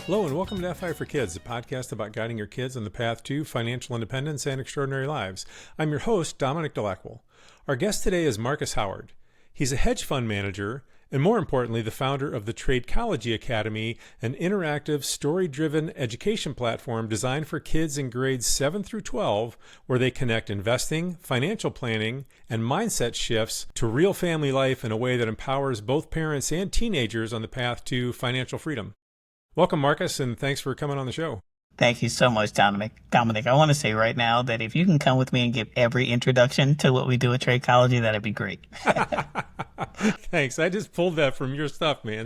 Hello and welcome to FI for Kids, a podcast about guiding your kids on the path to financial independence and extraordinary lives. I'm your host, Dominic DeLaquil. Our guest today is Marcus Howard. He's a hedge fund manager and, more importantly, the founder of the Tradecology Academy, an interactive, story-driven education platform designed for kids in grades 7 through 12, where they connect investing, financial planning, and mindset shifts to real family life in a way that empowers both parents and teenagers on the path to financial freedom. Welcome, Marcus, and thanks for coming on the show. Thank you so much, Dominic. I want to say right now that if you can come with me and give every introduction to what we do at Tradecology, that'd be great. Thanks. I just pulled that from your stuff, man.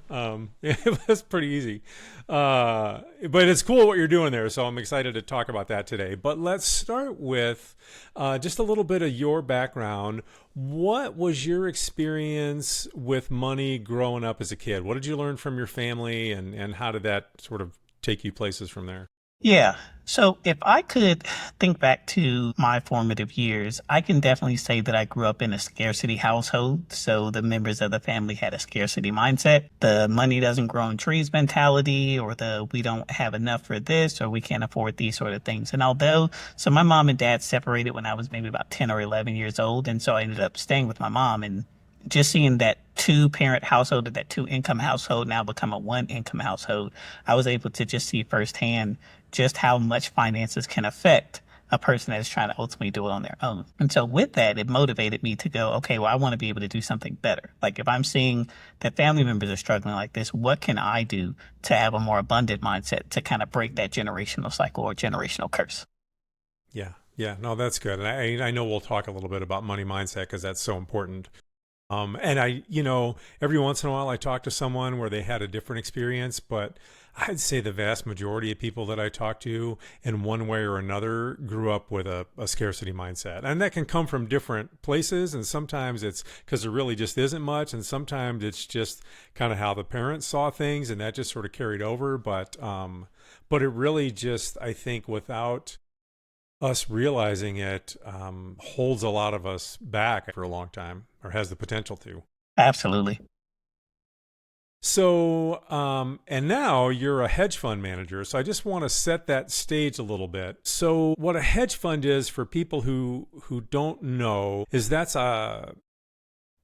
So it was pretty easy. But it's cool what you're doing there, so I'm excited to talk about that today. But let's start with just a little bit of your background. What was your experience with money growing up as a kid? What did you learn from your family, and how did that sort of take you places from there? Yeah. So if I could think back to my formative years, I can definitely say that I grew up in a scarcity household. So the members of the family had a scarcity mindset. The money doesn't grow on trees mentality, or the we don't have enough for this, or we can't afford these sort of things. And so my mom and dad separated when I was maybe about 10 or 11 years old. And so I ended up staying with my mom, and just seeing that two-parent household or that two-income household now become a one-income household, I was able to just see firsthand just how much finances can affect a person that is trying to ultimately do it on their own. And so with that, it motivated me to go, okay, well, I want to be able to do something better. Like if I'm seeing that family members are struggling like this, what can I do to have a more abundant mindset to kind of break that generational cycle or generational curse? Yeah. No, that's good. And I know we'll talk a little bit about money mindset because that's so important. And every once in a while I talk to someone where they had a different experience, but I'd say the vast majority of people that I talk to in one way or another grew up with a scarcity mindset. And that can come from different places. And sometimes it's because there really just isn't much. And sometimes it's just kind of how the parents saw things, and that just sort of carried over. But it really just, I think, without us realizing it, holds a lot of us back for a long time, or has the potential to. Absolutely. So, and now you're a hedge fund manager. So I just want to set that stage a little bit. So what a hedge fund is, for people who don't know, is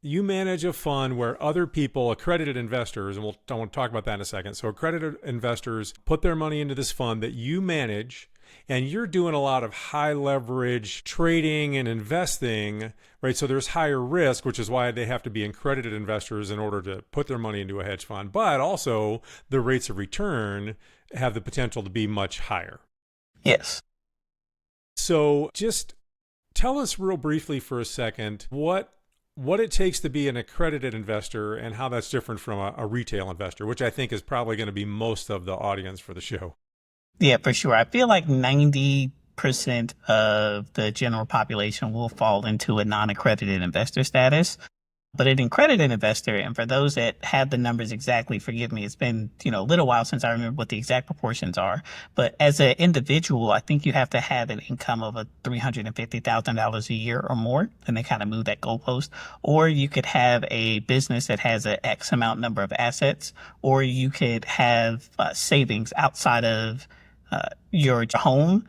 you manage a fund where other people, accredited investors, and I want to talk about that in a second. So accredited investors put their money into this fund that you manage, and you're doing a lot of high leverage trading and investing, right? So there's higher risk, which is why they have to be accredited investors in order to put their money into a hedge fund. But also the rates of return have the potential to be much higher. Yes. So just tell us real briefly for a second what it takes to be an accredited investor and how that's different from a retail investor, which I think is probably going to be most of the audience for the show. Yeah, for sure. I feel like 90% of the general population will fall into a non-accredited investor status. But an accredited investor, and for those that have the numbers exactly, forgive me, it's been a little while since I remember what the exact proportions are. But as an individual, I think you have to have an income of $350,000 a year or more, and they kind of move that goalpost. Or you could have a business that has an X amount number of assets, or you could have savings outside of your home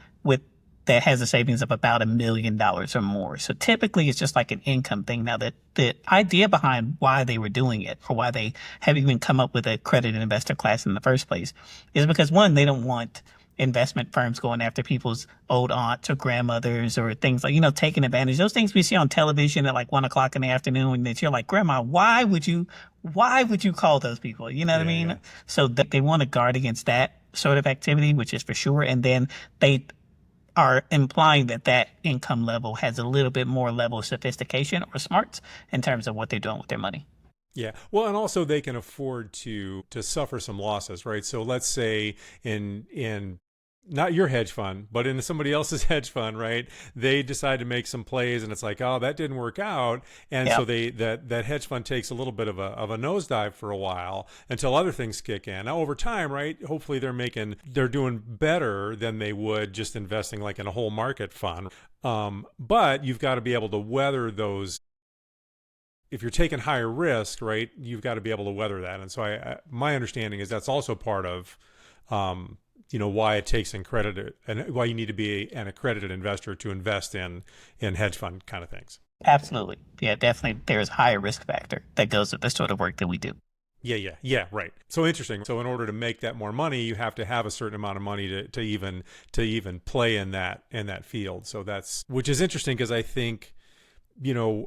that has a savings of about $1 million or more. So typically it's just like an income thing. Now the idea behind why they were doing it, or why they have even come up with a accredited investor class in the first place, is because one, they don't want investment firms going after people's old aunts or grandmothers or things like, taking advantage. Those things we see on television at like 1:00 in the afternoon, and that you're like, Grandma, why would you call those people? You know what I mean? Yeah. So they want to guard against that sort of activity, which is for sure. And then they are implying that income level has a little bit more level of sophistication or smarts in terms of what they're doing with their money. Yeah. Well, and also they can afford to suffer some losses, right? So let's say in not your hedge fund, but in somebody else's hedge fund, right? They decide to make some plays, and it's like, oh, that didn't work out, and so that hedge fund takes a little bit of a nosedive for a while until other things kick in. Now, over time, right? Hopefully, they're doing better than they would just investing like in a whole market fund. But you've got to be able to weather those if you're taking higher risk, right, you've got to be able to weather that. And so my understanding is that's also part of, why it takes accredited and why you need to be an accredited investor to invest in hedge fund kind of things. Absolutely. Yeah, definitely. There's a higher risk factor that goes with the sort of work that we do. Yeah, right. So interesting. So in order to make that more money, you have to have a certain amount of money to even play in that field. So which is interesting because I think,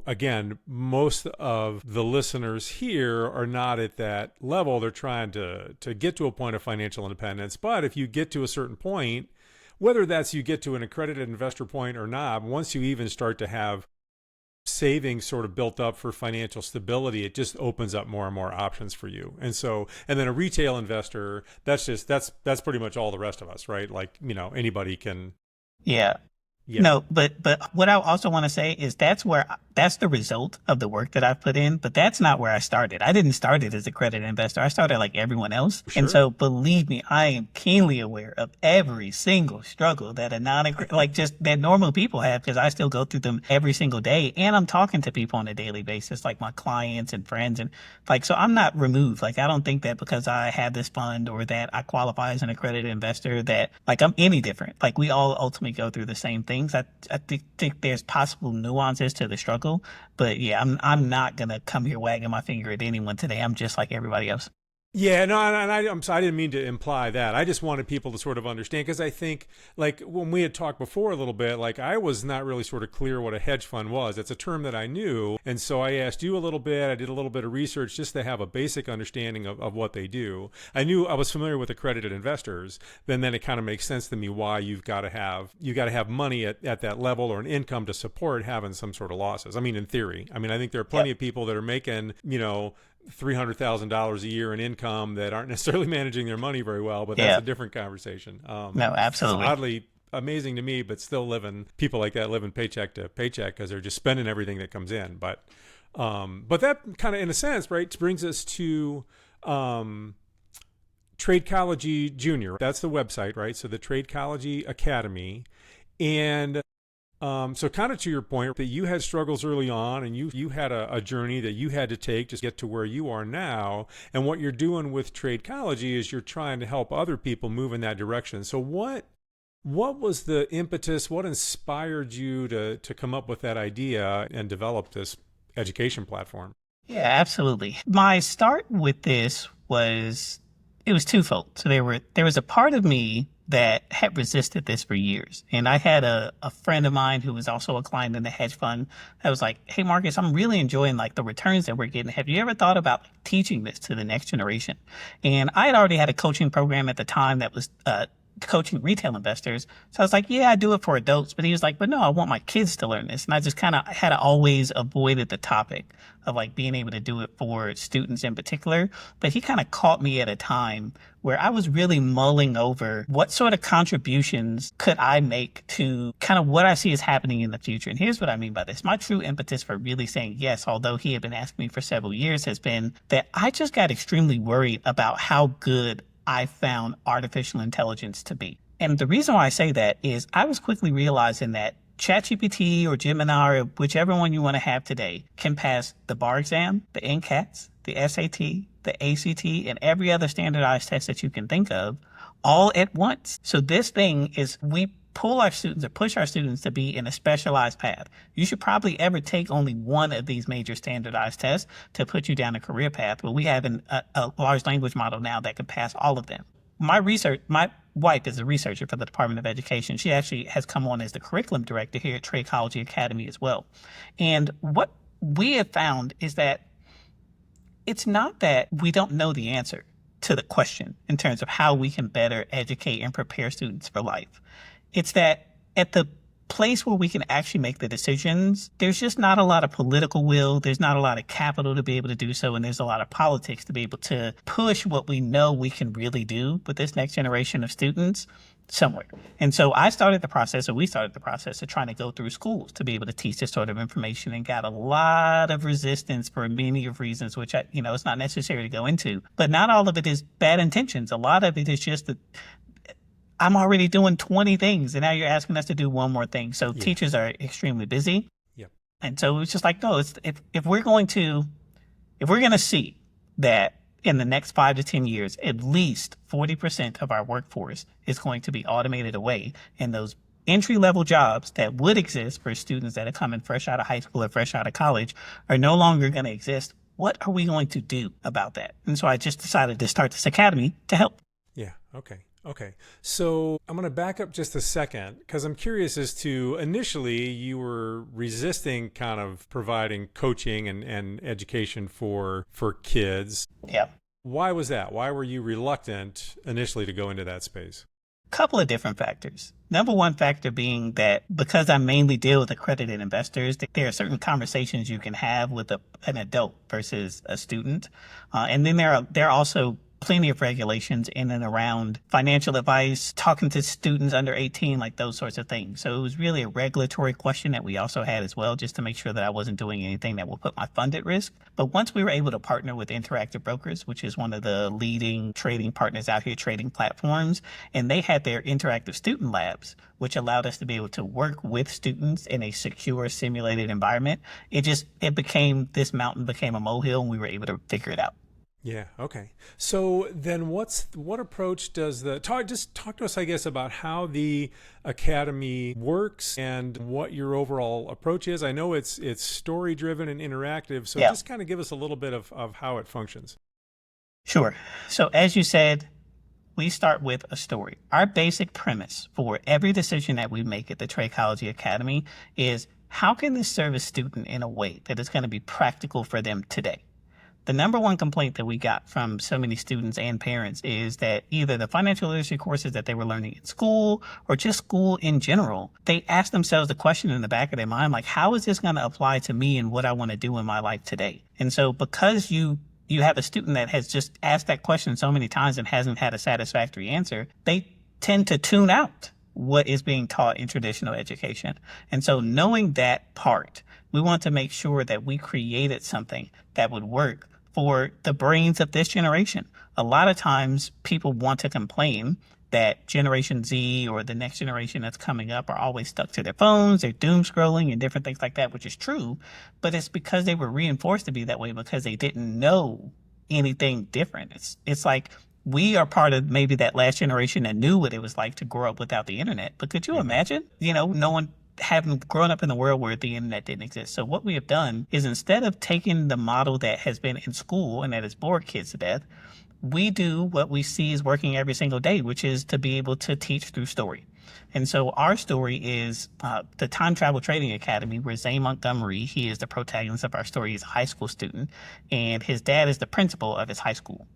again, most of the listeners here are not at that level. They're trying to get to a point of financial independence. But if you get to a certain point, whether that's you get to an accredited investor point or not, once you even start to have savings sort of built up for financial stability, it just opens up more and more options for you. And then a retail investor, that's pretty much all the rest of us, right? Like, anybody can. Yeah. Yeah. No, but what I also want to say is that's the result of the work that I've put in, but that's not where I started. I didn't start it as a accredited investor. I started like everyone else. Sure. And so believe me, I am keenly aware of every single struggle that that normal people have, because I still go through them every single day. And I'm talking to people on a daily basis, like my clients and friends. And so I'm not removed. Like, I don't think that because I have this fund or that I qualify as an accredited investor that like I'm any different. Like, we all ultimately go through the same things. I think there's possible nuances to the struggle, but yeah, I'm not gonna come here wagging my finger at anyone today. I'm just like everybody else. Yeah, no, and I didn't mean to imply that. I just wanted people to sort of understand, because I think, like, when we had talked before a little bit, like, I was not really sort of clear what a hedge fund was. It's a term that I knew, and so I asked you a little bit. I did a little bit of research just to have a basic understanding of what they do. I knew I was familiar with accredited investors. Then it kind of makes sense to me why you got to have money at that level, or an income to support having some sort of losses. I mean, in theory. I mean, I think there are plenty of people that are making, $300,000 a year in income that aren't necessarily managing their money very well, but that's a different conversation. No, absolutely. It's oddly amazing to me, but still people like that living paycheck to paycheck because they're just spending everything that comes in. But that kind of, in a sense, right, brings us to Tradecology Junior. That's the website, right? So the Tradecology Academy. And so kind of to your point that you had struggles early on, and you had a journey that you had to take to get to where you are now. And what you're doing with Tradecology is you're trying to help other people move in that direction. So what was the impetus? What inspired you to come up with that idea and develop this education platform? Yeah, absolutely. My start with this was twofold. So there was a part of me that had resisted this for years. And I had a friend of mine who was also a client in the hedge fund that was like, "Hey, Marcus, I'm really enjoying like the returns that we're getting. Have you ever thought about teaching this to the next generation?" And I had already had a coaching program at the time that was coaching retail investors. So I was like, "Yeah, I do it for adults." But he was like, "But no, I want my kids to learn this." And I just kind of had always avoided the topic of like being able to do it for students in particular. But he kind of caught me at a time where I was really mulling over what sort of contributions could I make to kind of what I see is happening in the future. And here's what I mean by this. My true impetus for really saying yes, although he had been asking me for several years, has been that I just got extremely worried about how good I found artificial intelligence to be. And the reason why I say that is I was quickly realizing that ChatGPT or Gemini or whichever one you want to have today can pass the bar exam, the NCATs, the SAT, the ACT, and every other standardized test that you can think of all at once. So this thing is, we pull our students or push our students to be in a specialized path. You should probably ever take only one of these major standardized tests to put you down a career path. But we have a large language model now that can pass all of them. My wife is a researcher for the Department of Education. She actually has come on as the curriculum director here at Tradecology Academy as well. And what we have found is that it's not that we don't know the answer to the question in terms of how we can better educate and prepare students for life. It's that at the place where we can actually make the decisions, there's just not a lot of political will. There's not a lot of capital to be able to do so. And there's a lot of politics to be able to push what we know we can really do with this next generation of students somewhere. And so we started the process of trying to go through schools to be able to teach this sort of information, and got a lot of resistance for many of reasons, which it's not necessary to go into. But not all of it is bad intentions. A lot of it is just that I'm already doing 20 things, and now you're asking us to do one more thing. So teachers are extremely busy. Yep. And so it was just like, no, it's if we're going to see that in the next 5 to 10 years, at least 40% of our workforce is going to be automated away, and those entry level jobs that would exist for students that are coming fresh out of high school or fresh out of college are no longer going to exist. What are we going to do about that? And so I just decided to start this academy to help. Yeah. Okay. Okay. So I'm going to back up just a second because I'm curious as to initially you were resisting kind of providing coaching and education for kids. Yeah. Why was that? Why were you reluctant initially to go into that space? Couple of different factors. Number one factor being that because I mainly deal with accredited investors, there are certain conversations you can have with an adult versus a student. And then there are also plenty of regulations in and around financial advice, talking to students under 18, like those sorts of things. So it was really a regulatory question that we also had as well, just to make sure that I wasn't doing anything that will put my fund at risk. But once we were able to partner with Interactive Brokers, which is one of the leading trading partners out here, trading platforms, and they had their interactive student labs, which allowed us to be able to work with students in a secure simulated environment. This mountain became a molehill, and we were able to figure it out. Yeah. Okay. So then what approach does just talk to us, I guess, about how the academy works and what your overall approach is. I know it's story driven and interactive. So Yeah. just kind of give us a little bit of how it functions. Sure. So as you said, we start with a story. Our basic premise for every decision that we make at the Tradecology Academy is how can this serve a student in a way that is going to be practical for them today? The number one complaint that we got from so many students and parents is that either the financial literacy courses that they were learning in school or just school in general, they ask themselves the question in the back of their mind, like, how is this going to apply to me and what I want to do in my life today? And so because you have a student that has just asked that question so many times and hasn't had a satisfactory answer, they tend to tune out what is being taught in traditional education. And so knowing that part, we want to make sure that we created something that would work for the brains of this generation. A lot of times people want to complain that Generation Z or the next generation that's coming up are always stuck to their phones, they're doom scrolling and different things like that, which is true, but it's because they were reinforced to be that way because they didn't know anything different. It's like we are part of maybe that last generation that knew what it was like to grow up without the internet. But could you imagine, no one having grown up in the world where the internet didn't exist? So what we have done is instead of taking the model that has been in school and that has bored kids to death, we do what we see is working every single day, which is to be able to teach through story. And so our story is the Time Travel Trading Academy, where Zane Montgomery, he is the protagonist of our story. He's a high school student, and his dad is the principal of his high school.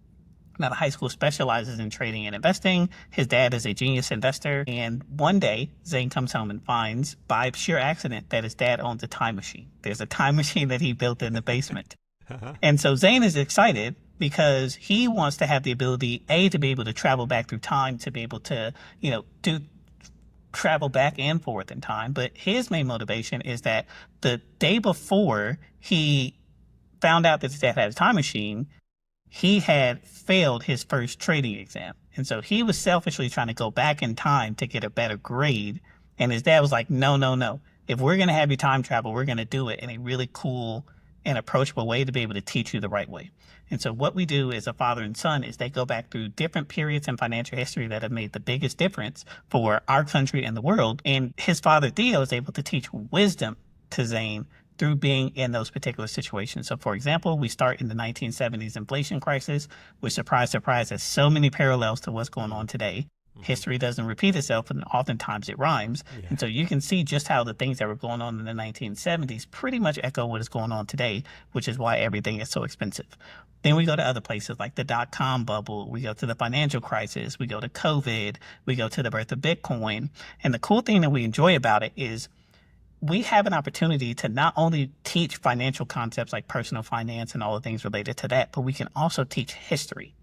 Now, the high school specializes in trading and investing. His dad is a genius investor. And one day, Zane comes home and finds, by sheer accident, that his dad owns a time machine. There's a time machine that he built in the basement. And so Zane is excited because he wants to have the ability, to be able to travel back through time, to be able to, travel back and forth in time. But his main motivation is that the day before he found out that his dad had a time machine, he had failed his first trading exam. And so he was selfishly trying to go back in time to get a better grade. And his dad was like, no, no, no. If we're going to have you time travel, we're going to do it in a really cool and approachable way to be able to teach you the right way. And so what we do as a father and son is they go back through different periods in financial history that have made the biggest difference for our country and the world. And his father, Theo, is able to teach wisdom to Zane through being in those particular situations. So for example, we start in the 1970s inflation crisis, which, surprise, surprise, has so many parallels to what's going on today. History doesn't repeat itself, and oftentimes it rhymes. Yeah. And so you can see just how the things that were going on in the 1970s pretty much echo what is going on today, which is why everything is so expensive. Then we go to other places like the dot-com bubble. We go to the financial crisis. We go to COVID. We go to the birth of Bitcoin. And the cool thing that we enjoy about it is we have an opportunity to not only teach financial concepts like personal finance and all the things related to that, but we can also teach history.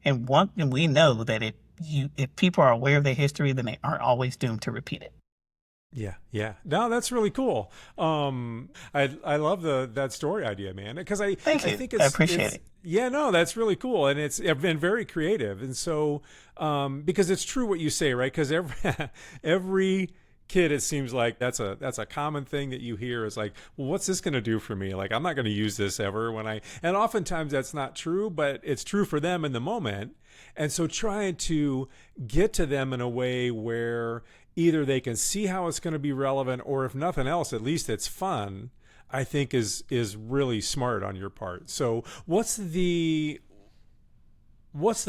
And we know that if people are aware of their history, then they aren't always doomed to repeat it. Yeah, yeah. No, that's really cool. I love that story idea, man. Because I think I appreciate it. Yeah, no, that's really cool, and it's been very creative. And so, because it's true what you say, right? Because every kid, it seems like that's a common thing that you hear is like, well, what's this going to do for me? Like, I'm not going to use this ever and oftentimes that's not true, but it's true for them in the moment. And so trying to get to them in a way where either they can see how it's going to be relevant, or if nothing else, at least it's fun, I think is really smart on your part. So what's the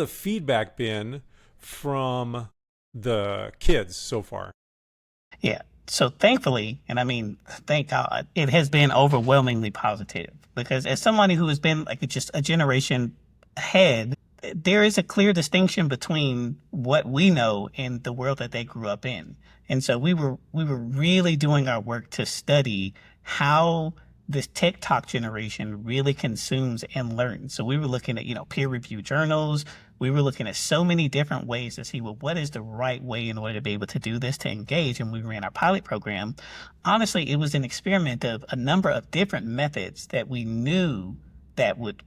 feedback been from the kids so far? Yeah. So thankfully, and I mean, thank God, it has been overwhelmingly positive because as somebody who has been like just a generation ahead, there is a clear distinction between what we know and the world that they grew up in. And so we were really doing our work to study how this TikTok generation really consumes and learns. So we were looking at, peer reviewed journals. We were looking at so many different ways to see, well, what is the right way in order to be able to do this, to engage. And we ran our pilot program. Honestly, it was an experiment of a number of different methods that we knew that would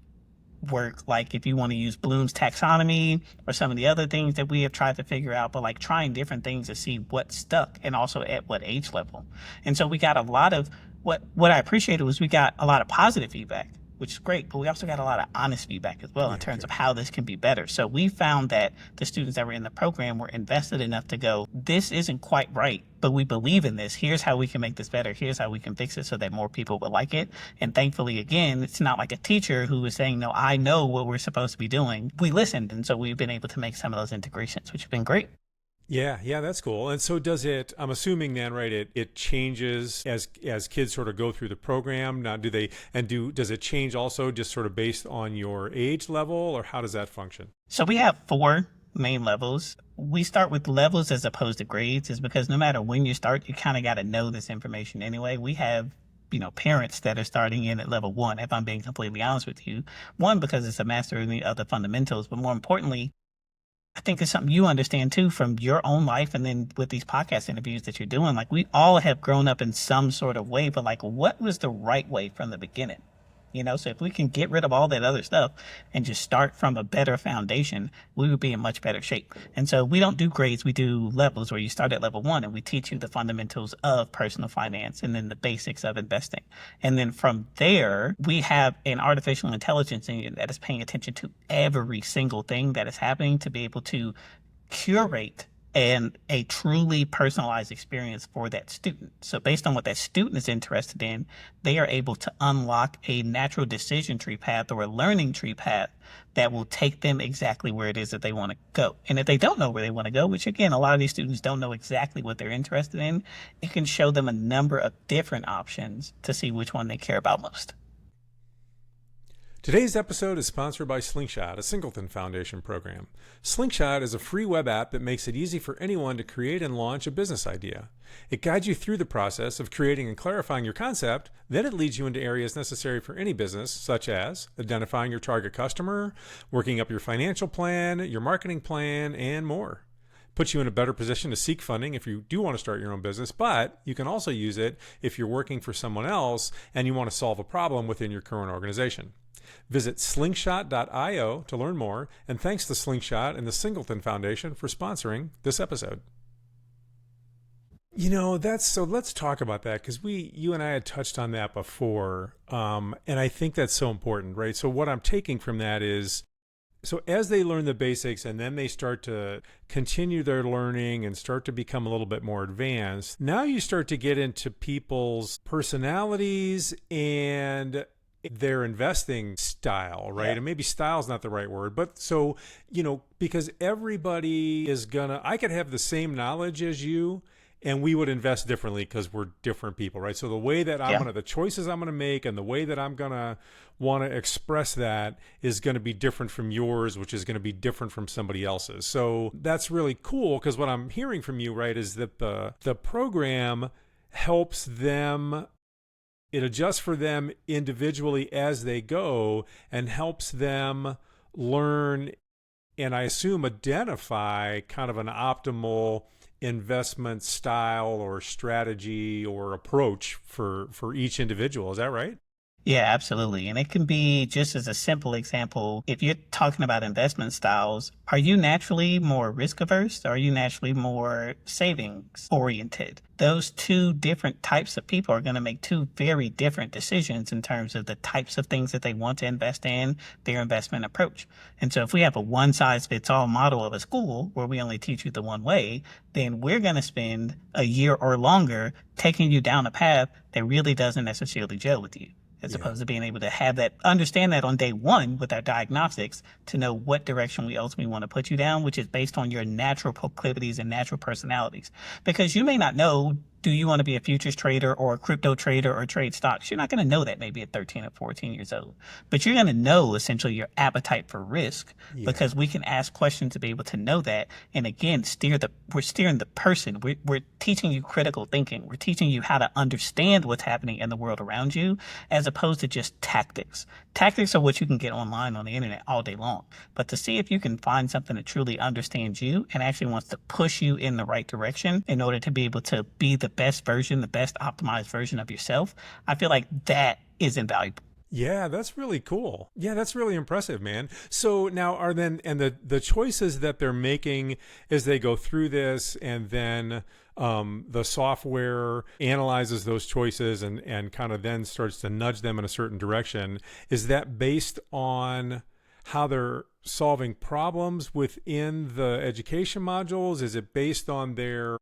work, like if you want to use Bloom's taxonomy or some of the other things that we have tried to figure out, but like trying different things to see what stuck and also at what age level. And so we got a lot of what I appreciated was we got a lot of positive feedback, which is great, but we also got a lot of honest feedback as well in terms of how this can be better. So we found that the students that were in the program were invested enough to go, this isn't quite right, but we believe in this. Here's how we can make this better. Here's how we can fix it so that more people will like it. And thankfully, again, it's not like a teacher who was saying, no, I know what we're supposed to be doing. We listened. And so we've been able to make some of those integrations, which have been great. Yeah, that's cool. And so does it, I'm assuming then, right, it changes as kids sort of go through the program. Now, does it change also just sort of based on your age level, or how does that function? So we have 4 main levels. We start with levels as opposed to grades, is because no matter when you start, you kind of got to know this information anyway. We have parents that are starting in at level 1, if I'm being completely honest with you. One, because it's a master in the other fundamentals, but more importantly, I think it's something you understand too from your own life, and then with these podcast interviews that you're doing. Like, we all have grown up in some sort of way, but like, what was the right way from the beginning? So if we can get rid of all that other stuff and just start from a better foundation, we would be in much better shape. And so we don't do grades, we do levels, where you start at level 1 and we teach you the fundamentals of personal finance and then the basics of investing. And then from there, we have an artificial intelligence engine that is paying attention to every single thing that is happening to be able to curate and a truly personalized experience for that student. So based on what that student is interested in, they are able to unlock a natural decision tree path or a learning tree path that will take them exactly where it is that they want to go. And if they don't know where they want to go, which again, a lot of these students don't know exactly what they're interested in, it can show them a number of different options to see which one they care about most. Today's episode is sponsored by Slingshot, a Singleton Foundation program. Slingshot is a free web app that makes it easy for anyone to create and launch a business idea. It guides you through the process of creating and clarifying your concept, then it leads you into areas necessary for any business, such as identifying your target customer, working up your financial plan, your marketing plan, and more. Puts you in a better position to seek funding if you do want to start your own business, but you can also use it if you're working for someone else and you want to solve a problem within your current organization. Visit slingshot.io to learn more, and thanks to Slingshot and the Singleton Foundation for sponsoring this episode. So let's talk about that, because you and I had touched on that before, and I think that's so important, right? So what I'm taking from that is, so as they learn the basics and then they start to continue their learning and start to become a little bit more advanced, now you start to get into people's personalities and their investing style, right? Yeah. And maybe style is not the right word, but so, because everybody is I could have the same knowledge as you, and we would invest differently because we're different people, right? So the way that the choices I'm going to make and the way that I'm going to want to express that is going to be different from yours, which is going to be different from somebody else's. So that's really cool, because what I'm hearing from you, right, is that the program helps them. It adjusts for them individually as they go and helps them learn, and I assume identify kind of an optimal investment style or strategy or approach for each individual. Is that right? Yeah, absolutely. And it can be just as a simple example. If you're talking about investment styles, are you naturally more risk averse? Or are you naturally more savings oriented? Those two different types of people are going to make two very different decisions in terms of the types of things that they want to invest in, their investment approach. And so if we have a one size fits all model of a school where we only teach you the one way, then we're going to spend a year or longer taking you down a path that really doesn't necessarily gel with you, as Yeah. opposed to being able to have that, understand that on day one with our diagnostics to know what direction we ultimately want to put you down, which is based on your natural proclivities and natural personalities. Because you may not know, do you want to be a futures trader or a crypto trader or trade stocks? You're not going to know that maybe at 13 or 14 years old, but you're going to know essentially your appetite for risk, Yeah. because we can ask questions to be able to know that. And again, we're steering the person. We're teaching you critical thinking. We're teaching you how to understand what's happening in the world around you, as opposed to just tactics. Tactics are what you can get online on the internet all day long. But to see if you can find something that truly understands you and actually wants to push you in the right direction in order to be able to be the best version, the best optimized version of yourself, I feel like that is invaluable. Yeah, that's really cool. Yeah, that's really impressive, man. So now are then and the choices that they're making as they go through this, and then the software analyzes those choices and kind of then starts to nudge them in a certain direction. Is that based on how they're solving problems within the education modules? Is it based on their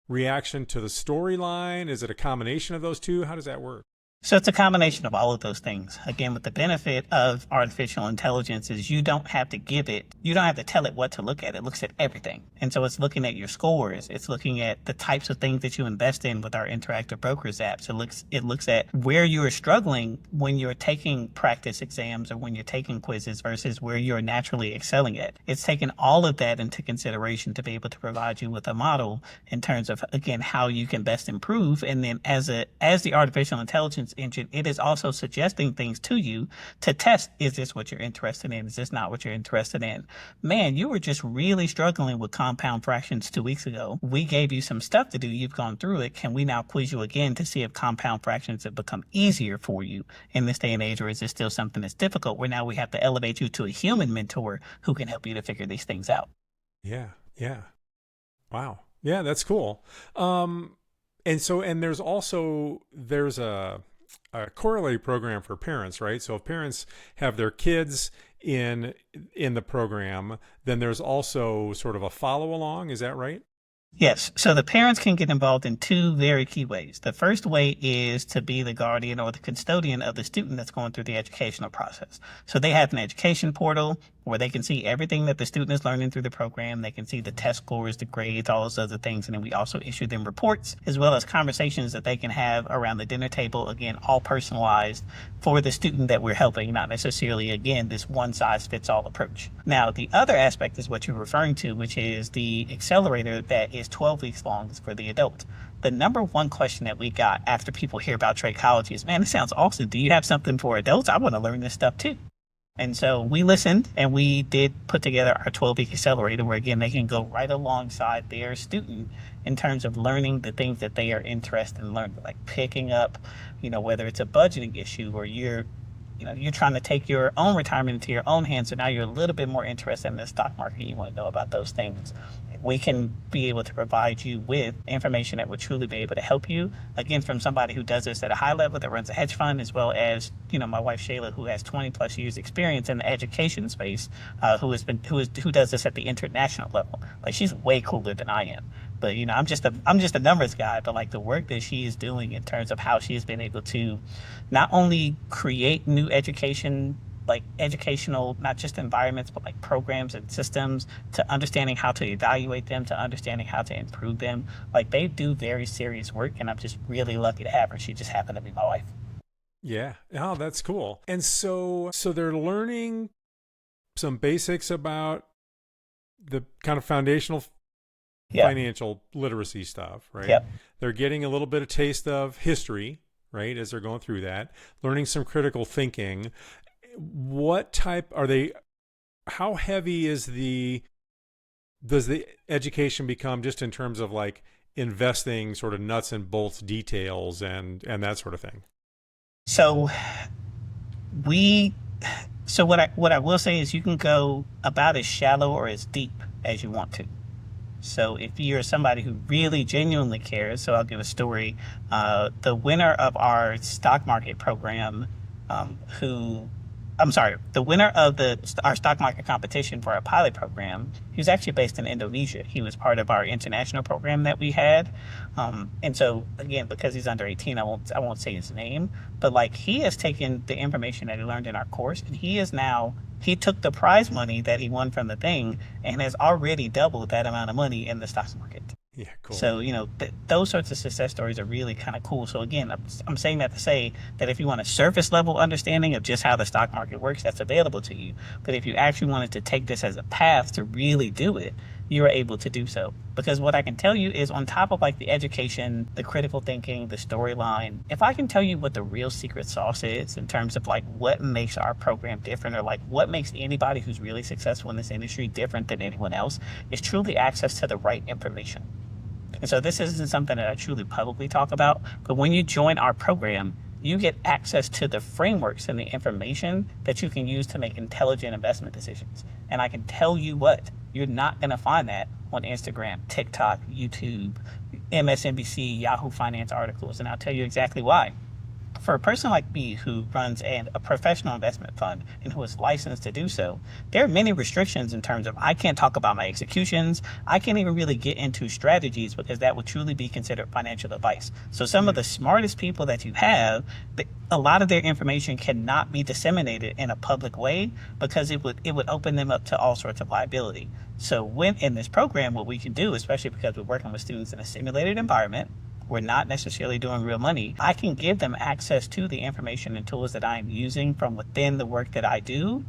reaction to the storyline? Is it a combination of those two? How does that work? So it's a combination of all of those things. Again, with the benefit of artificial intelligence is you don't have to tell it what to look at. It looks at everything. And so it's looking at your scores. It's looking at the types of things that you invest in with our interactive brokers apps. It looks at where you are struggling when you're taking practice exams or when you're taking quizzes versus where you're naturally excelling at. It's taking all of that into consideration to be able to provide you with a model in terms of, again, how you can best improve. And then as the artificial intelligence engine, it is also suggesting things to you to test. Is this what you're interested in? Is this not what you're interested in? Man, you were just really struggling with compound fractions 2 weeks ago. We gave you some stuff to do. You've gone through it. Can we now quiz you again to see if compound fractions have become easier for you in this day and age, or is this still something that's difficult where now we have to elevate you to a human mentor who can help you to figure these things out? Yeah. Yeah. Wow. Yeah, that's cool. And so, and there's a corollary program for parents, right? So if parents have their kids in the program, then there's also sort of a follow along. Is that right? Yes. So the parents can get involved in two very key ways. The first way is to be the guardian or the custodian of the student that's going through the educational process. So they have an education portal where they can see everything that the student is learning through the program. They can see the test scores, the grades, all those other things. And then we also issue them reports as well as conversations that they can have around the dinner table. Again, all personalized for the student that we're helping, not necessarily, again, this one size fits all approach. Now, the other aspect is what you're referring to, which is the accelerator that is 12 weeks long for the adult. The number one question that we got after people hear about Tradecology is, man, this sounds awesome. Do you have something for adults? I want to learn this stuff too. And so we listened and we did put together our 12-week accelerator where, again, they can go right alongside their student in terms of learning the things that they are interested in learning, like picking up, whether it's a budgeting issue or you're trying to take your own retirement into your own hands. So now you're a little bit more interested in the stock market. You want to know about those things. We can be able to provide you with information that would truly be able to help you. Again, from somebody who does this at a high level, that runs a hedge fund, as well as, my wife Shayla, who has 20 plus years experience in the education space, who does this at the international level. Like, she's way cooler than I am. But I'm just a numbers guy. But like the work that she is doing in terms of how she's been able to not only create new educational, not just environments, but like programs and systems, to understanding how to evaluate them, to understanding how to improve them. Like, they do very serious work, and I'm just really lucky to have her. She just happened to be my wife. Yeah. Oh, that's cool. And so they're learning some basics about the kind of foundational Yeah. financial literacy stuff, right? Yep. They're getting a little bit of taste of history, right, as they're going through that, learning some critical thinking. What type are they? How heavy does the education become, just in terms of like investing, sort of nuts and bolts details and that sort of thing? So We so what I will say is you can go about as shallow or as deep as you want to. So if you're somebody who really genuinely cares, so I'll give a story. The winner of our stock market program, who, I'm sorry, the winner of our stock market competition for our pilot program, he was actually based in Indonesia. He was part of our international program that we had. And so again, because he's under 18, I won't say his name, but like he has taken the information that he learned in our course, and he took the prize money that he won from the thing and has already doubled that amount of money in the stock market. Yeah, cool. So, those sorts of success stories are really kind of cool. So, again, I'm saying that to say that if you want a surface level understanding of just how the stock market works, that's available to you. But if you actually wanted to take this as a path to really do it, you are able to do so. Because what I can tell you is, on top of like the education, the critical thinking, the storyline, if I can tell you what the real secret sauce is in terms of like what makes our program different, or like what makes anybody who's really successful in this industry different than anyone else, is truly access to the right information. And so this isn't something that I truly publicly talk about, but when you join our program, you get access to the frameworks and the information that you can use to make intelligent investment decisions. And I can tell you what, you're not going to find that on Instagram, TikTok, YouTube, MSNBC, Yahoo Finance articles. And I'll tell you exactly why. For a person like me who runs a professional investment fund and who is licensed to do so, there are many restrictions in terms of I can't talk about my executions. I can't even really get into strategies because that would truly be considered financial advice. So some of the smartest people that you have, a lot of their information cannot be disseminated in a public way because it would open them up to all sorts of liability. So when in this program, what we can do, especially because we're working with students in a simulated environment, we're not necessarily doing real money, I can give them access to the information and tools that I'm using from within the work that I do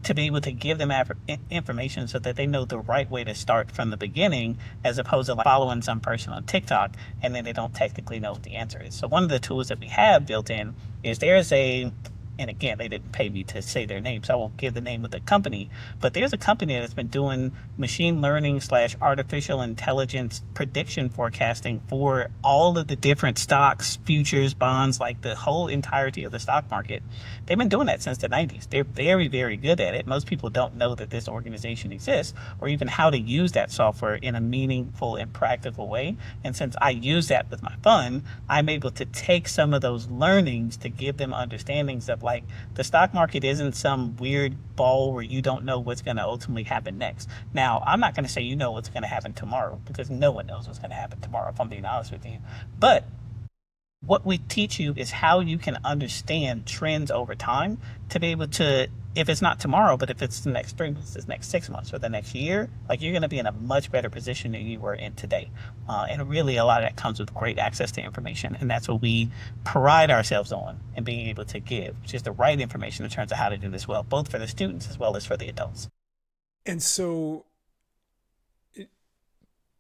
to be able to give them information so that they know the right way to start from the beginning, as opposed to like following some person on TikTok and then they don't technically know what the answer is. So one of the tools that we have built in is and again, they didn't pay me to say their name, so I won't give the name of the company, but there's a company that's been doing machine learning / artificial intelligence prediction forecasting for all of the different stocks, futures, bonds, like the whole entirety of the stock market. They've been doing that since the 90s. They're very, very good at it. Most people don't know that this organization exists or even how to use that software in a meaningful and practical way. And since I use that with my fund, I'm able to take some of those learnings to give them understandings of like the stock market isn't some weird ball where you don't know what's going to ultimately happen next. Now, I'm not going to say you know what's going to happen tomorrow because no one knows what's going to happen tomorrow, if I'm being honest with you. But what we teach you is how you can understand trends over time to be able to, if it's not tomorrow, but if it's the next 3 months, the next 6 months, or the next year, like you're going to be in a much better position than you were in today. And really a lot of that comes with great access to information. And that's what we pride ourselves on and being able to give, which is the right information in terms of how to do this well, both for the students as well as for the adults. And so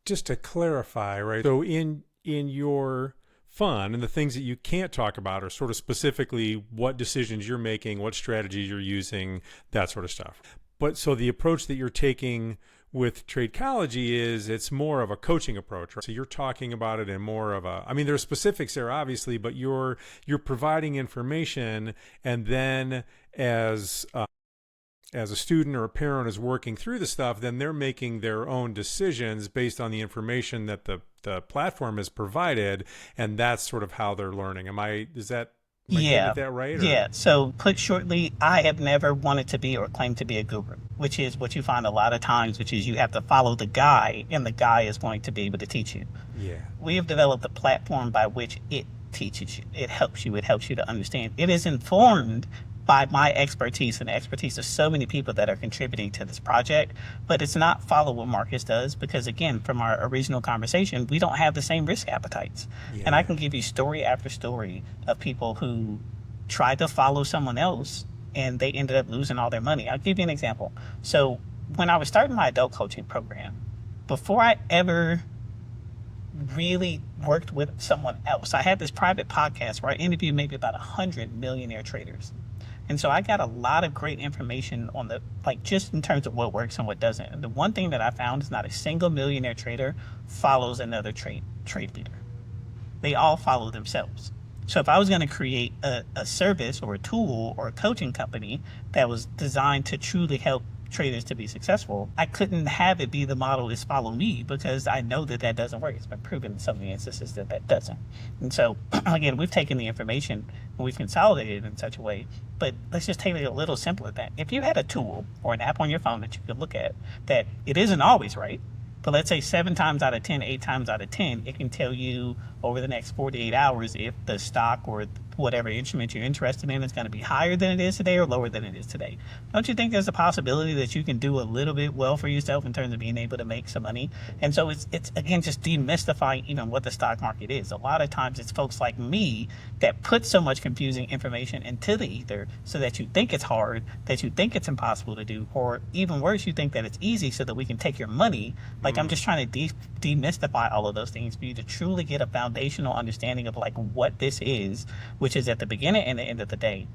just to clarify, right? So in your fun and the things that you can't talk about are sort of specifically what decisions you're making, what strategies you're using, that sort of stuff. But so the approach that you're taking with Tradecology is it's more of a coaching approach, right? So you're talking about it in more of a, I mean, there's specifics there obviously, but you're providing information, and then as a student or a parent is working through the stuff, then they're making their own decisions based on the information that the platform has provided, and that's sort of how they're learning. Am I getting Yeah. at that right? Or? Yeah. So put shortly, I have never wanted to be or claim to be a guru, which is what you find a lot of times, which is you have to follow the guy and the guy is going to be able to teach you. Yeah. We have developed a platform by which it teaches you. It helps you. It helps you to understand. It is informed by my expertise and the expertise of so many people that are contributing to this project, but it's not follow what Marcus does because, again, from our original conversation, we don't have the same risk appetites. Yeah. And I can give you story after story of people who tried to follow someone else and they ended up losing all their money. I'll give you an example. So when I was starting my adult coaching program, before I ever really worked with someone else, I had this private podcast where I interviewed maybe about 100 millionaire traders. And so I got a lot of great information on just in terms of what works and what doesn't. And the one thing that I found is not a single millionaire trader follows another trade leader. They all follow themselves. So if I was going to create a service or a tool or a coaching company that was designed to truly help traders to be successful, I couldn't have it be the model is follow me, because I know that that doesn't work. It's been proven in so many instances that that doesn't. And so again, we've taken the information and we've consolidated it in such a way, but let's just take it a little simpler than if you had a tool or an app on your phone that you could look at, that it isn't always right, but let's say 7 times out of 10, 8 times out of 10, it can tell you over the next 48 hours if the stock or whatever instrument you're interested in is going to be higher than it is today or lower than it is today. Don't you think there's a possibility that you can do a little bit well for yourself in terms of being able to make some money? And so it's again, just demystifying even what the stock market is. A lot of times it's folks like me that put so much confusing information into the ether so that you think it's hard, that you think it's impossible to do, or even worse, you think that it's easy so that we can take your money. Like, I'm just trying to demystify all of those things for you to truly get a foundational understanding of like what this is, which is at the beginning and the end of the day,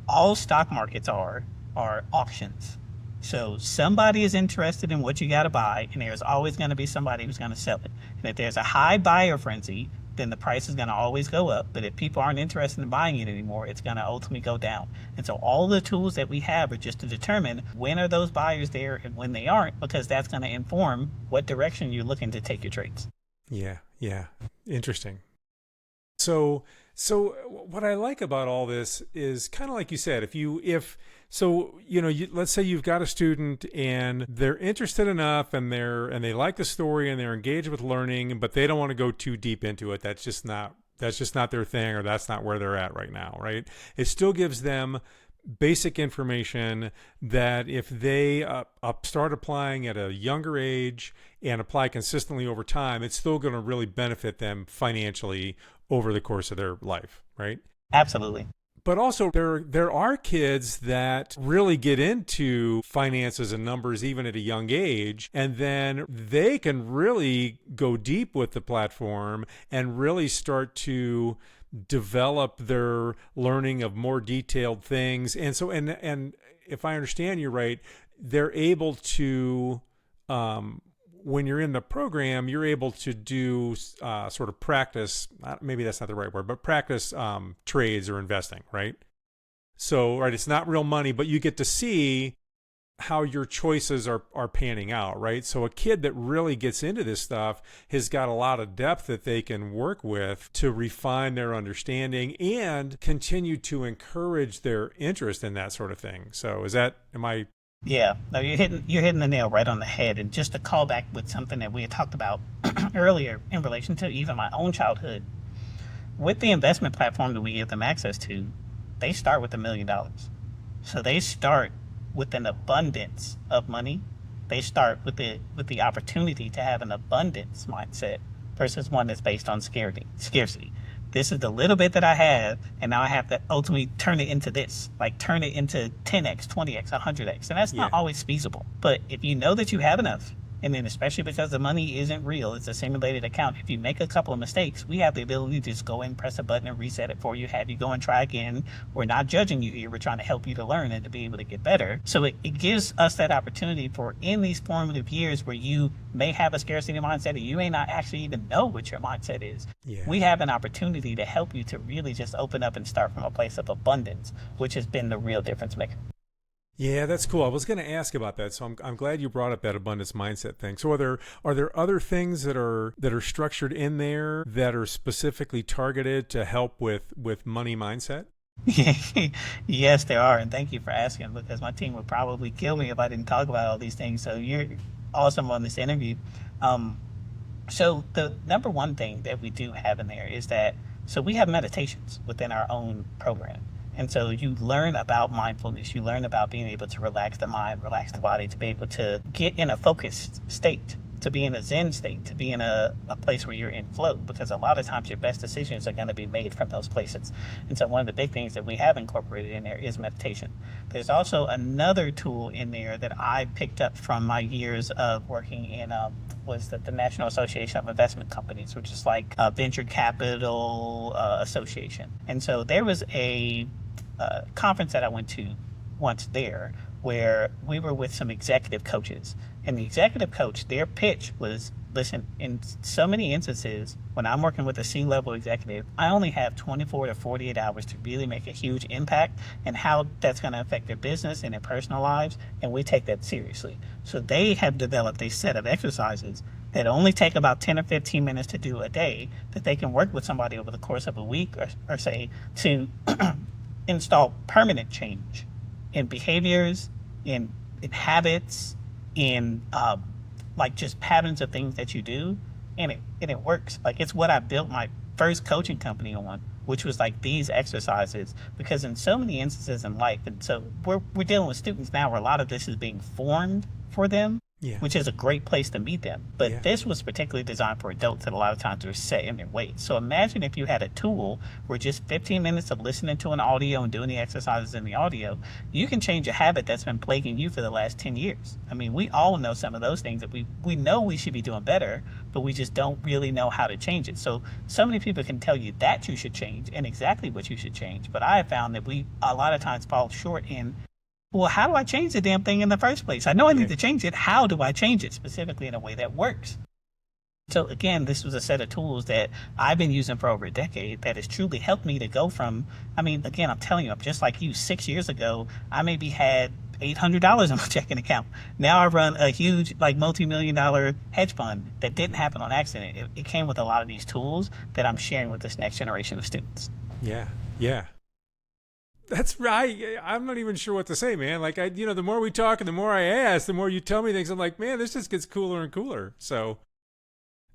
all stock markets are auctions. So somebody is interested in what you got to buy, and there's always going to be somebody who's going to sell it. And if there's a high buyer frenzy, then the price is going to always go up. But if people aren't interested in buying it anymore, it's going to ultimately go down. And so all the tools that we have are just to determine when are those buyers there and when they aren't, because that's going to inform what direction you're looking to take your trades. Yeah, yeah. Interesting. So what I like about all this is kind of like you said, let's say you've got a student and they're interested enough and they like the story and they're engaged with learning, but they don't want to go too deep into it. That's just not their thing, or that's not where they're at right now, right? It still gives them basic information that if they start applying at a younger age and apply consistently over time, it's still going to really benefit them financially over the course of their life, right? Absolutely. But also there are kids that really get into finances and numbers even at a young age, and then they can really go deep with the platform and really start to develop their learning of more detailed things. And so and if I understand you right, they're able to when you're in the program, you're able to do sort of practice, maybe that's not the right word, but practice trades or investing, right? So, right, it's not real money, but you get to see how your choices are panning out, right? So a kid that really gets into this stuff has got a lot of depth that they can work with to refine their understanding and continue to encourage their interest in that sort of thing. So am I... Yeah, no, you're hitting the nail right on the head. And just to call back with something that we had talked about earlier in relation to even my own childhood, with the investment platform that we give them access to, they start with $1 million. So they start with an abundance of money. They start with the opportunity to have an abundance mindset versus one that's based on scarcity. This is the little bit that I have, and now I have to ultimately turn it into this, like turn it into 10x, 20x, 100x. And that's not always feasible. But if you know that you have enough, and then especially because the money isn't real, it's a simulated account. If you make a couple of mistakes, we have the ability to just go in, press a button, and reset it for you, have you go and try again. We're not judging you here. We're trying to help you to learn and to be able to get better. So it gives us that opportunity for in these formative years where you may have a scarcity mindset and you may not actually even know what your mindset is. Yeah. We have an opportunity to help you to really just open up and start from a place of abundance, which has been the real difference maker. Yeah, that's cool. I was going to ask about that, so I'm glad you brought up that abundance mindset thing. So are there other things that are structured in there that are specifically targeted to help with money mindset? Yes, there are, and thank you for asking, because my team would probably kill me if I didn't talk about all these things. So you're awesome on this interview. So the number one thing that we do have in there is that we have meditations within our own program. And so you learn about mindfulness, you learn about being able to relax the mind, relax the body, to be able to get in a focused state, to be in a Zen state, to be in a place where you're in flow, because a lot of times your best decisions are going to be made from those places. And so one of the big things that we have incorporated in there is meditation. There's also another tool in there that I picked up from my years of working in was the National Association of Investment Companies, which is like a venture capital association. And so there was a conference that I went to once there where we were with some executive coaches. And the executive coach, their pitch was listen, in so many instances, when I'm working with a C-level executive, I only have 24 to 48 hours to really make a huge impact and how that's going to affect their business and their personal lives. And we take that seriously. So they have developed a set of exercises that only take about 10 or 15 minutes to do a day that they can work with somebody over the course of a week or say to install permanent change in behaviors, in habits, in like just patterns of things that you do, and it works. Like it's what I built my first coaching company on, which was like these exercises. Because in so many instances in life, and so we're dealing with students now where a lot of this is being formed for them, Yeah. which is a great place to meet them. But Yeah. this was particularly designed for adults that a lot of times are set in their ways. So imagine if you had a tool where just 15 minutes of listening to an audio and doing the exercises in the audio, you can change a habit that's been plaguing you for the last 10 years. I mean, we all know some of those things that we know we should be doing better, but we just don't really know how to change it. So many people can tell you that you should change and exactly what you should change. But I have found that we a lot of times fall short in, well, how do I change the damn thing in the first place? I know I need to change it. How do I change it specifically in a way that works? So again, this was a set of tools that I've been using for over a decade that has truly helped me to go from, I mean, again, I'm telling you, I'm just like you. 6 years ago, I maybe had $800 in my checking account. Now I run a huge, like multi-million-dollar hedge fund that didn't happen on accident. It came with a lot of these tools that I'm sharing with this next generation of students. Yeah. Yeah. That's right. I'm not even sure what to say, man. Like the more we talk and the more I ask, the more you tell me things. I'm like, man, this just gets cooler and cooler. So,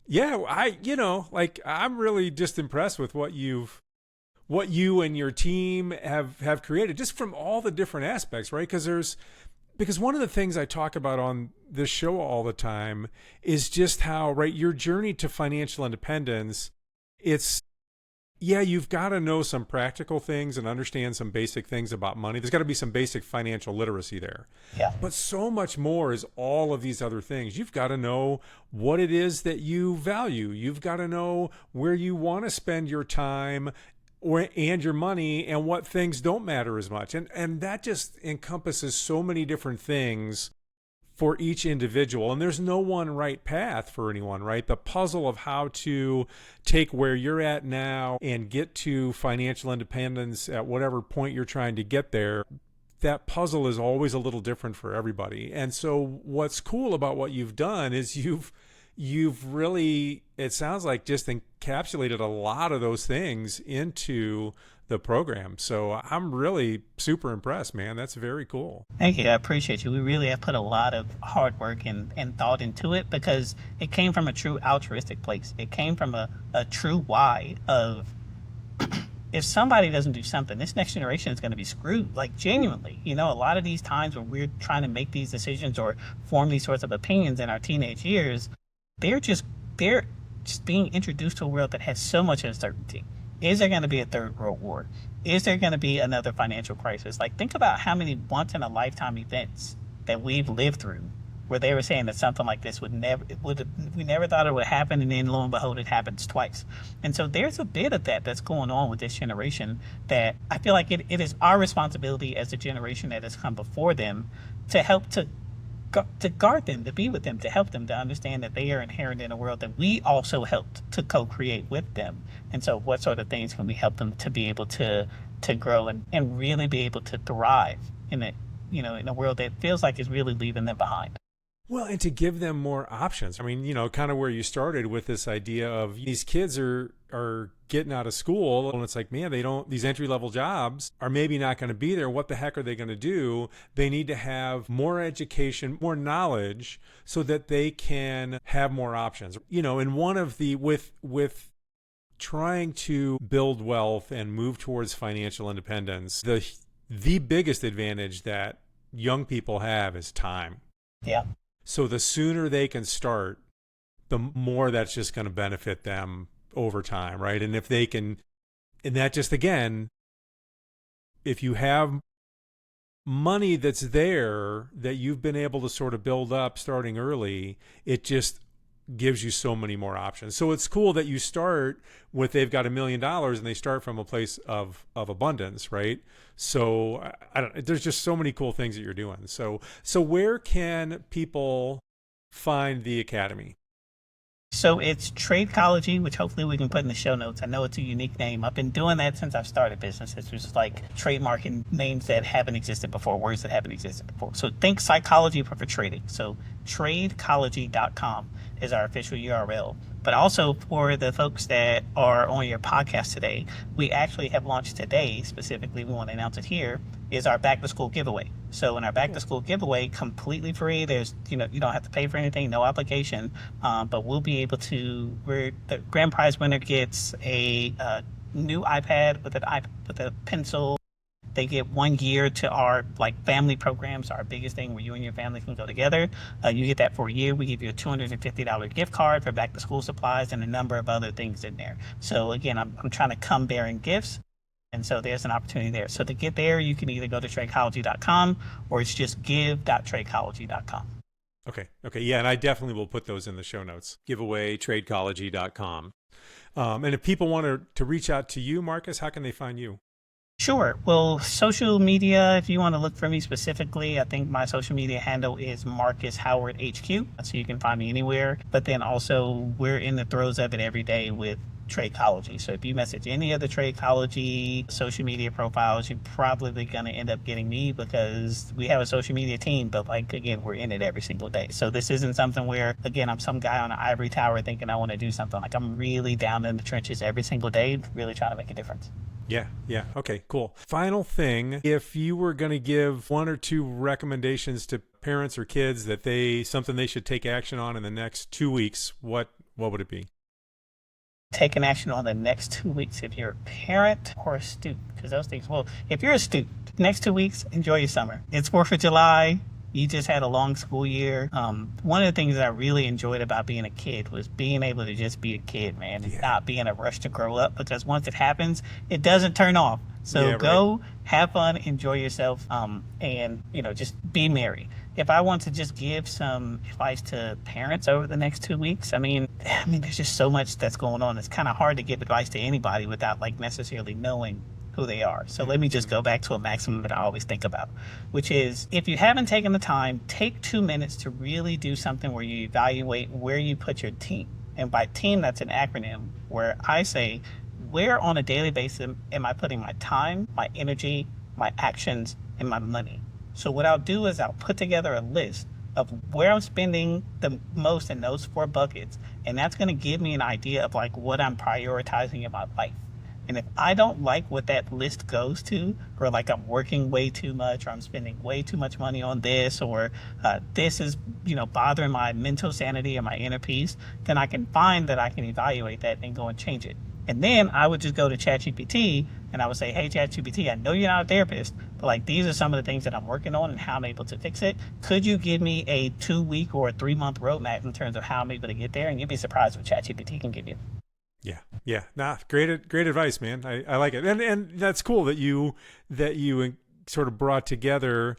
yeah, like I'm really just impressed with what you and your team have created, just from all the different aspects, right? Because one of the things I talk about on this show all the time is just how, right, your journey to financial independence, it's, yeah, you've got to know some practical things and understand some basic things about money. There's got to be some basic financial literacy there. Yeah. But so much more is all of these other things. You've got to know what it is that you value. You've got to know where you want to spend your time and your money, and what things don't matter as much. And that just encompasses so many different things for each individual. And there's no one right path for anyone, right? The puzzle of how to take where you're at now and get to financial independence at whatever point you're trying to get there, that puzzle is always a little different for everybody. And so what's cool about what you've done is you've really, it sounds like, just encapsulated a lot of those things into the program. So I'm really super impressed, man. That's very cool. Thank you. I appreciate you. We really have put a lot of hard work and thought into it because it came from a true altruistic place. It came from a true why of, if somebody doesn't do something, this next generation is going to be screwed. Like, genuinely, a lot of these times when we're trying to make these decisions or form these sorts of opinions in our teenage years, they're just being introduced to a world that has so much uncertainty. Is there going to be a third world war? Is there going to be another financial crisis? Like, think about how many once in a lifetime events that we've lived through where they were saying that something like this we never thought it would happen, and then lo and behold, it happens twice. And so there's a bit of that's going on with this generation that I feel like it is our responsibility as a generation that has come before them to help to guard them, to be with them, to help them to understand that they are inherent in a world that we also helped to co-create with them. And so what sort of things can we help them to be able to grow and really be able to thrive in in a world that feels like is really leaving them behind? Well, and to give them more options. I mean, kind of where you started with this idea of these kids are getting out of school, and it's like, man, these entry-level jobs are maybe not going to be there. What the heck are they going to do? They need to have more education, more knowledge, so that they can have more options. And one of the, with trying to build wealth and move towards financial independence, the biggest advantage that young people have is time. Yeah. So the sooner they can start, the more that's just going to benefit them over time, right? And if they can, and that just, again, if you have money that's there that you've been able to sort of build up starting early, it just gives you so many more options. So it's cool that you start with, they've got $1 million and they start from a place of abundance, right? So there's just so many cool things that you're doing. So where can people find the Academy? So it's Tradecology, which hopefully we can put in the show notes. I know it's a unique name. I've been doing that since I've started businesses, which is like trademarking names that haven't existed before, words that haven't existed before. So think psychology, but for trading. So tradecology.com is our official URL. But also for the folks that are on your podcast today, we actually have launched today, specifically, we want to announce it here, is our back to school giveaway. So in our back to school giveaway, completely free, there's, you don't have to pay for anything, no obligation, but we'll be able to, the grand prize winner gets a new iPad with a pencil. They get 1 year to our family programs, our biggest thing where you and your family can go together. You get that for a year. We give you a $250 gift card for back to school supplies and a number of other things in there. So again, I'm trying to come bearing gifts. And so there's an opportunity there. So to get there, you can either go to tradecology.com or it's just give.tradecology.com. Okay. Yeah. And I definitely will put those in the show notes. Giveaway, tradecology.com. And if people want to reach out to you, Marcus, how can they find you? Sure. Well, social media, if you want to look for me specifically, I think my social media handle is Marcus Howard HQ. So you can find me anywhere. But then also we're in the throes of it every day with Tradecology. So if you message any of the Tradecology social media profiles, you're probably going to end up getting me because we have a social media team, but again, we're in it every single day. So this isn't something where, again, I'm some guy on an ivory tower thinking I want to do something. I'm really down in the trenches every single day, really trying to make a difference. Yeah. Okay, cool. Final thing, if you were going to give 1 or 2 recommendations to parents or kids that something they should take action on in the next 2 weeks, what would it be? Taking action on the next 2 weeks if you're a parent or a student, because those things, well, if you're a student, next 2 weeks, enjoy your summer. It's 4th of July. You just had a long school year. One of the things that I really enjoyed about being a kid was being able to just be a kid, man, and not be in a rush to grow up, because once it happens, it doesn't turn off. So go have fun, enjoy yourself, and just be merry. If I want to just give some advice to parents over the next 2 weeks, I mean, there's just so much that's going on. It's kind of hard to give advice to anybody without necessarily knowing who they are. So let me just go back to a maximum that I always think about, which is if you haven't taken the time, take 2 minutes to really do something where you evaluate where you put your team. And by team, that's an acronym where I say, where on a daily basis am I putting my time, my energy, my actions, and my money? So what I'll do is I'll put together a list of where I'm spending the most in those 4 buckets. And that's going to give me an idea of what I'm prioritizing in my life. And if I don't like what that list goes to, or I'm working way too much, or I'm spending way too much money on this, or this is, bothering my mental sanity or my inner peace, then I can find that I can evaluate that and go and change it. And then I would just go to ChatGPT and I would say, hey, ChatGPT, I know you're not a therapist, but these are some of the things that I'm working on and how I'm able to fix it. Could you give me a 2-week or a 3-month roadmap in terms of how I'm able to get there? And you'd be surprised what ChatGPT can give you. Yeah. Nah, great advice, man. I like it. And that's cool that you sort of brought together,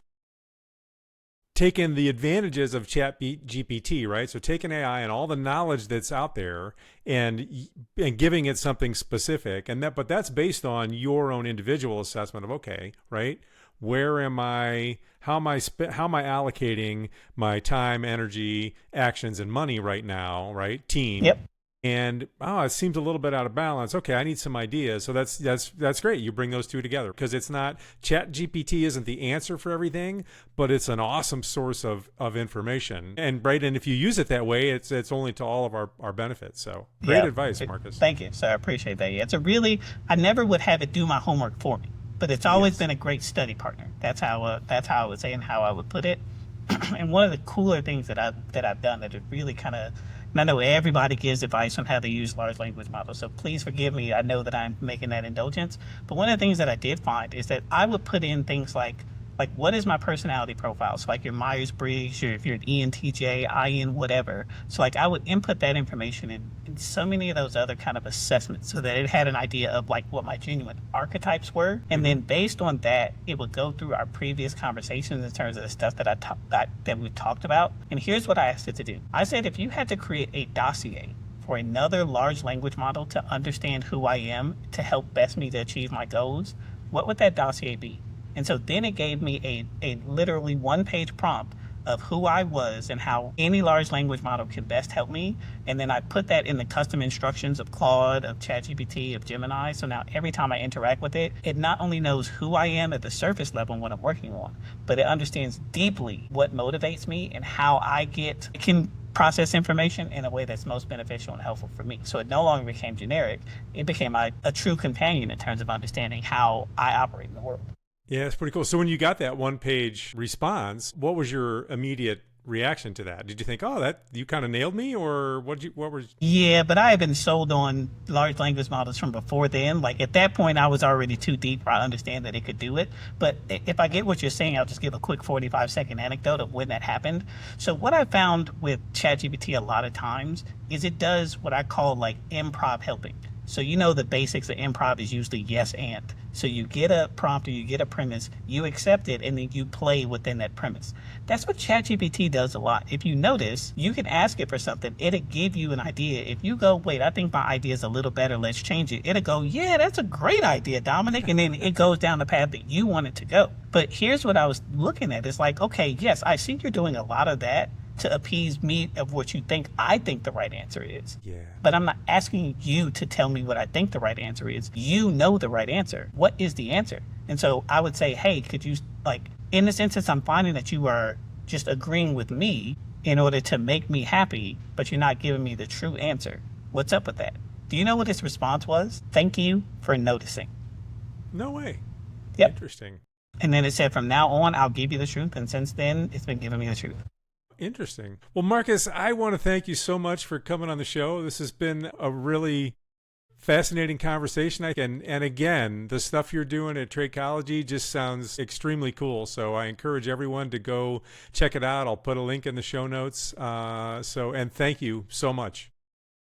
taking the advantages of ChatGPT, right? So taking AI and all the knowledge that's out there and giving it something specific. But that's based on your own individual assessment of, okay, right? Where am I? How am I allocating my time, energy, actions, and money right now, right? Team. Yep. And it seems a little bit out of balance. Okay, I need some ideas. So that's great. You bring those two together, because it's not, ChatGPT isn't the answer for everything, but it's an awesome source of information. And if you use it that way, it's only to all of our benefits. So great advice, Marcus. Thank you. So I appreciate that. Yeah, I never would have it do my homework for me, but it's always been a great study partner. That's how I would say and how I would put it. And one of the cooler things that I've done that it really kind of, and I know everybody gives advice on how to use large language models, so please forgive me. I know that I'm making that indulgence. But one of the things that I did find is that I would put in things like what is my personality profile? So your Myers-Briggs, if you're an ENTJ, IN, whatever. So I would input that information in so many of those other kind of assessments so that it had an idea of what my genuine archetypes were. And then based on that, it would go through our previous conversations in terms of the stuff that we talked about. And here's what I asked it to do. I said, if you had to create a dossier for another large language model to understand who I am, to help best me to achieve my goals, what would that dossier be? And so then it gave me a literally 1-page prompt of who I was and how any large language model could best help me. And then I put that in the custom instructions of Claude, of ChatGPT, of Gemini. So now every time I interact with it, it not only knows who I am at the surface level and what I'm working on, but it understands deeply what motivates me and how it can process information in a way that's most beneficial and helpful for me. So it no longer became generic. It became a true companion in terms of understanding how I operate in the world. Yeah, it's pretty cool. So when you got that one-page response, what was your immediate reaction to that? Did you think, "Oh, that you kind of nailed me," or what was? Yeah, but I had been sold on large language models from before then. Like at that point, I was already too deep for I understand that it could do it. But if I get what you're saying, I'll just give a quick 45-second anecdote of when that happened. So what I found with ChatGPT a lot of times is it does what I call like improv helping. So the basics of improv is usually yes and. So you get a prompt or you get a premise, you accept it, and then you play within that premise. That's what ChatGPT does a lot. If you notice, you can ask it for something, it'll give you an idea. If you go, wait, I think my idea is a little better, let's change it. It'll go, yeah, that's a great idea, Dominic. And then it goes down the path that you want it to go. But here's what I was looking at. It's like, okay, yes, I see you're doing a lot of that to appease me of what you think I think the right answer is. Yeah. But I'm not asking you to tell me what I think the right answer is. You know the right answer. What is the answer? And so I would say, hey, could you, in this instance, I'm finding that you are just agreeing with me in order to make me happy, but you're not giving me the true answer. What's up with that? Do you know what his response was? Thank you for noticing. No way. Yep. Interesting. And then it said, from now on, I'll give you the truth. And since then, it's been giving me the truth. Interesting. Well, Marcus, I want to thank you so much for coming on the show. This has been a really fascinating conversation. And again, the stuff you're doing at Tradecology just sounds extremely cool. So I encourage everyone to go check it out. I'll put a link in the show notes. And thank you so much.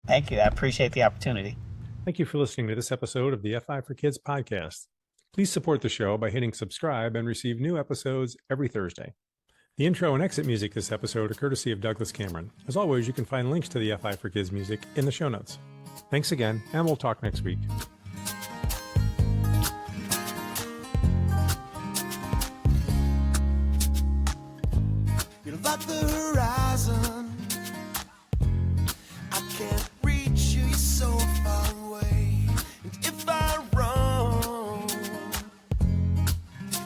Thank you. I appreciate the opportunity. Thank you for listening to this episode of the FI for Kids podcast. Please support the show by hitting subscribe and receive new episodes every Thursday. The intro and exit music this episode are courtesy of Douglas Cameron. As always, you can find links to the FI for Kids music in the show notes. Thanks again, and we'll talk next week. You're like the horizon. I can't reach you, you're so far away. And if I run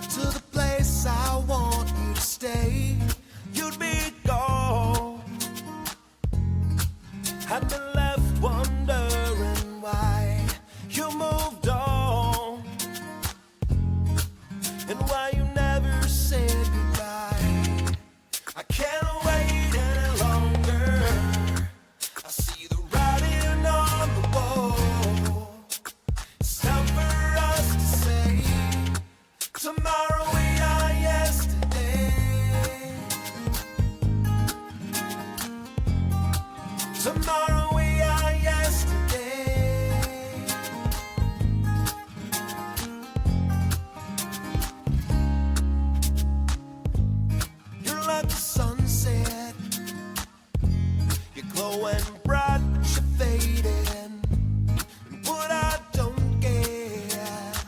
to the place I want you to stay, you'd be gone. I've been left wondering why you moved on, and why you never said goodbye. I can't wait any longer. I see the writing on the wall. It's time for us to say, tomorrow we are yesterday. Tomorrow we are yesterday. You're like the sunset. You're glowing bright, but you're fading. And what I don't get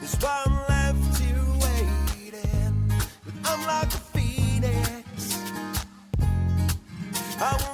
is why I'm left here waiting. But I'm like a phoenix. I